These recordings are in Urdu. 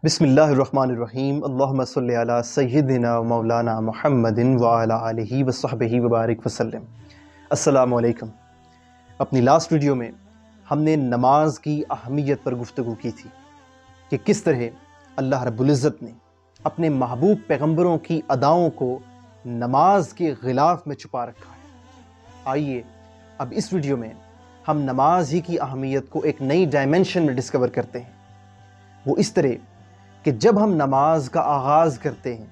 بسم اللہ الرحمن الرحیم اللہم صلی علی سیدنا و مولانا محمد وعلی آلہ وصحبہ وبارک وسلم۔ السلام علیکم۔ اپنی لاسٹ ویڈیو میں ہم نے نماز کی اہمیت پر گفتگو کی تھی کہ کس طرح اللہ رب العزت نے اپنے محبوب پیغمبروں کی اداؤں کو نماز کے غلاف میں چھپا رکھا ہے۔ آئیے اب اس ویڈیو میں ہم نماز ہی کی اہمیت کو ایک نئی ڈائمنشن میں ڈسکور کرتے ہیں۔ وہ اس طرح کہ جب ہم نماز کا آغاز کرتے ہیں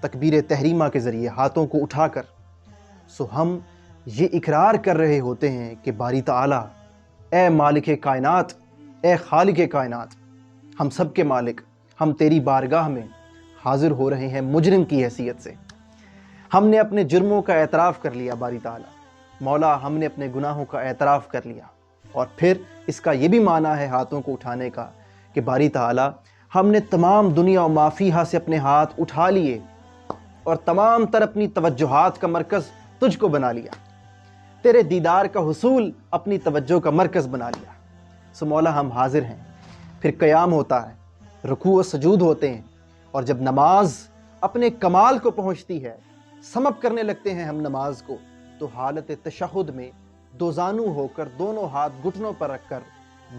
تکبیر تحریمہ کے ذریعے ہاتھوں کو اٹھا کر، سو ہم یہ اقرار کر رہے ہوتے ہیں کہ باری تعالیٰ، اے مالک کائنات، اے خالق کائنات، ہم سب کے مالک، ہم تیری بارگاہ میں حاضر ہو رہے ہیں مجرم کی حیثیت سے۔ ہم نے اپنے جرموں کا اعتراف کر لیا باری تعالیٰ، مولا ہم نے اپنے گناہوں کا اعتراف کر لیا، اور پھر اس کا یہ بھی معنی ہے ہاتھوں کو اٹھانے کا کہ باری تعالیٰ ہم نے تمام دنیا و ما فیہا سے اپنے ہاتھ اٹھا لیے اور تمام تر اپنی توجہات کا مرکز تجھ کو بنا لیا، تیرے دیدار کا حصول اپنی توجہ کا مرکز بنا لیا۔ سو مولا ہم حاضر ہیں۔ پھر قیام ہوتا ہے، رکوع و سجود ہوتے ہیں، اور جب نماز اپنے کمال کو پہنچتی ہے، سمپ کرنے لگتے ہیں ہم نماز کو، تو حالت تشہد میں دو زانو ہو کر دونوں ہاتھ گھٹنوں پر رکھ کر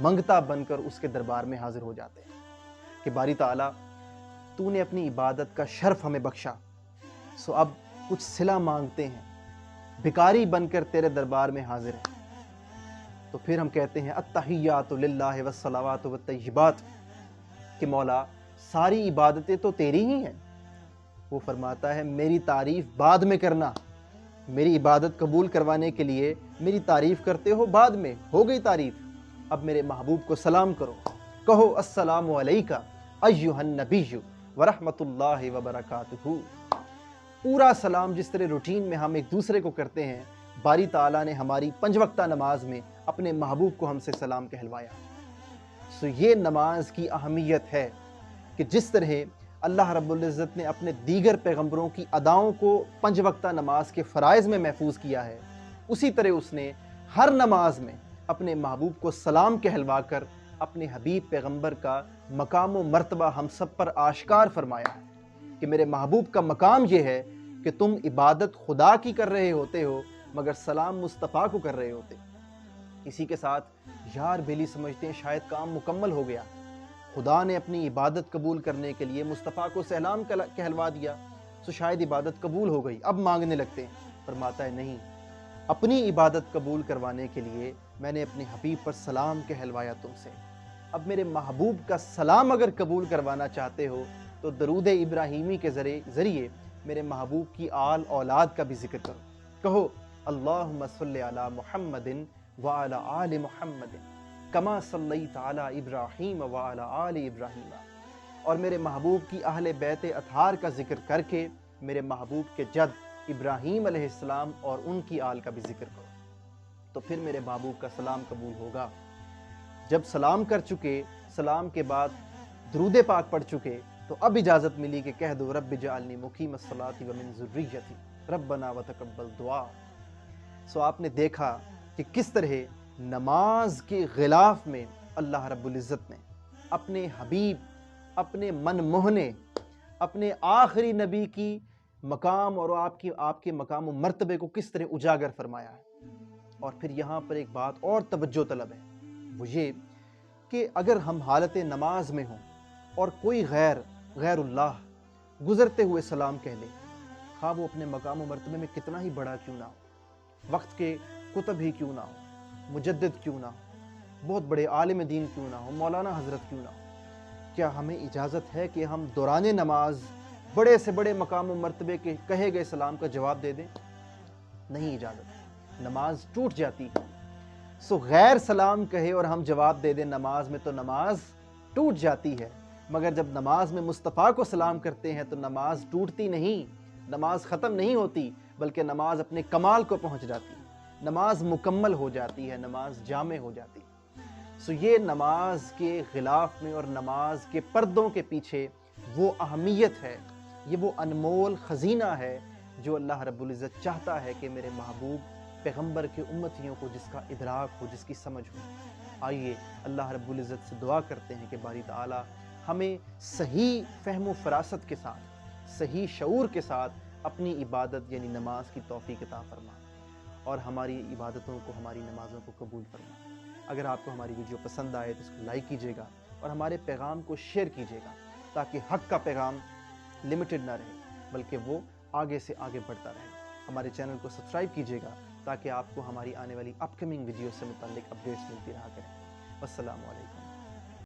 منگتا بن کر اس کے دربار میں حاضر ہو جاتے ہیں کہ باری تعالیٰ تو نے اپنی عبادت کا شرف ہمیں بخشا، سو اب کچھ صلہ مانگتے ہیں، بھکاری بن کر تیرے دربار میں حاضر ہیں۔ تو پھر ہم کہتے ہیں التحیات للہ والصلوات والطیبات کہ مولا ساری عبادتیں تو تیری ہی ہیں۔ وہ فرماتا ہے میری تعریف بعد میں کرنا، میری عبادت قبول کروانے کے لیے میری تعریف کرتے ہو بعد میں، ہو گئی تعریف، اب میرے محبوب کو سلام کرو، کہو السلام علیکہ ایہا النبی ورحمۃ اللہ وبرکاتہ۔ پورا سلام جس طرح روٹین میں ہم ایک دوسرے کو کرتے ہیں، باری تعالیٰ نے ہماری 5 وقتہ نماز میں اپنے محبوب کو ہم سے سلام کہلوایا۔ سو یہ نماز کی اہمیت ہے کہ جس طرح اللہ رب العزت نے اپنے دیگر پیغمبروں کی اداؤں کو 5 وقتہ نماز کے فرائض میں محفوظ کیا ہے، اسی طرح اس نے ہر نماز میں اپنے محبوب کو سلام کہلوا کر اپنے حبیب پیغمبر کا مقام و مرتبہ ہم سب پر آشکار فرمایا ہے کہ میرے محبوب کا مقام یہ ہے کہ تم عبادت خدا کی کر رہے ہوتے ہو مگر سلام مصطفیٰ کو کر رہے ہوتے۔ اسی کے ساتھ یار بیلی سمجھتے ہیں شاید کام مکمل ہو گیا، خدا نے اپنی عبادت قبول کرنے کے لیے مصطفیٰ کو سلام کہلوا دیا، تو شاید عبادت قبول ہو گئی، اب مانگنے لگتے ہیں۔ فرماتا ہے نہیں، اپنی عبادت قبول کروانے کے لیے میں نے اپنے حبیب پر سلام کہلوایا تم سے، اب میرے محبوب کا سلام اگر قبول کروانا چاہتے ہو تو درود ابراہیمی کے ذریعے میرے محبوب کی آل اولاد کا بھی ذکر کرو، کہو اللہم صلی علی محمد وعلی آل محمد کما صلیت علی ابراہیم وعلی آل ابراہیم، اور میرے محبوب کی اہل بیت اطہار کا ذکر کر کے میرے محبوب کے جد ابراہیم علیہ السلام اور ان کی آل کا بھی ذکر کرو، تو پھر میرے محبوب کا سلام قبول ہوگا۔ جب سلام کر چکے، سلام کے بعد درود پاک پڑھ چکے، تو اب اجازت ملی کہ کہہ دو رب جعلنی مقیم الصلاۃ ومن ذریتی ربنا وتقبل دعا۔ سو آپ نے دیکھا کہ کس طرح نماز کے غلاف میں اللہ رب العزت نے اپنے حبیب، اپنے من موہنے، اپنے آخری نبی کی مقام اور آپ کے مقام و مرتبے کو کس طرح اجاگر فرمایا ہے۔ اور پھر یہاں پر ایک بات اور توجہ طلب ہے، وہ یہ کہ اگر ہم حالت نماز میں ہوں اور کوئی غیر اللہ گزرتے ہوئے سلام کہہ لے، خواہ وہ اپنے مقام و مرتبے میں کتنا ہی بڑا کیوں نہ ہو، وقت کے کتب ہی کیوں نہ ہو، مجدد کیوں نہ ہو، بہت بڑے عالم دین کیوں نہ ہو، مولانا حضرت کیوں نہ ہو، کیا ہمیں اجازت ہے کہ ہم دوران نماز بڑے سے بڑے مقام و مرتبے کے کہے گئے سلام کا جواب دے دیں؟ نہیں اجازت، نماز ٹوٹ جاتی ہے۔ سو غیر سلام کہے اور ہم جواب دے دیں نماز میں تو نماز ٹوٹ جاتی ہے، مگر جب نماز میں مصطفیٰ کو سلام کرتے ہیں تو نماز ٹوٹتی نہیں، نماز ختم نہیں ہوتی، بلکہ نماز اپنے کمال کو پہنچ جاتی ہے، نماز مکمل ہو جاتی ہے، نماز جامع ہو جاتی ہے۔ سو یہ نماز کے غلاف میں اور نماز کے پردوں کے پیچھے وہ اہمیت ہے، یہ وہ انمول خزینہ ہے جو اللہ رب العزت چاہتا ہے کہ میرے محبوب پیغمبر کے امتیوں کو جس کا ادراک ہو، جس کی سمجھ ہو۔ آئیے اللہ رب العزت سے دعا کرتے ہیں کہ باری تعالیٰ ہمیں صحیح فہم و فراست کے ساتھ، صحیح شعور کے ساتھ اپنی عبادت یعنی نماز کی توفیق عطا فرما، اور ہماری عبادتوں کو، ہماری نمازوں کو قبول فرما۔ اگر آپ کو ہماری ویڈیو پسند آئے تو اس کو لائک کیجیے گا اور ہمارے پیغام کو شیئر کیجیے گا، تاکہ حق کا پیغام لمیٹڈ نہ رہے بلکہ وہ آگے سے آگے بڑھتا رہے۔ ہمارے چینل کو سبسکرائب کیجیے گا تاکہ آپ کو ہماری آنے والی اپ کمنگ ویڈیو سے متعلق اپڈیٹس ملتی رہا کریں۔ السلام علیکم۔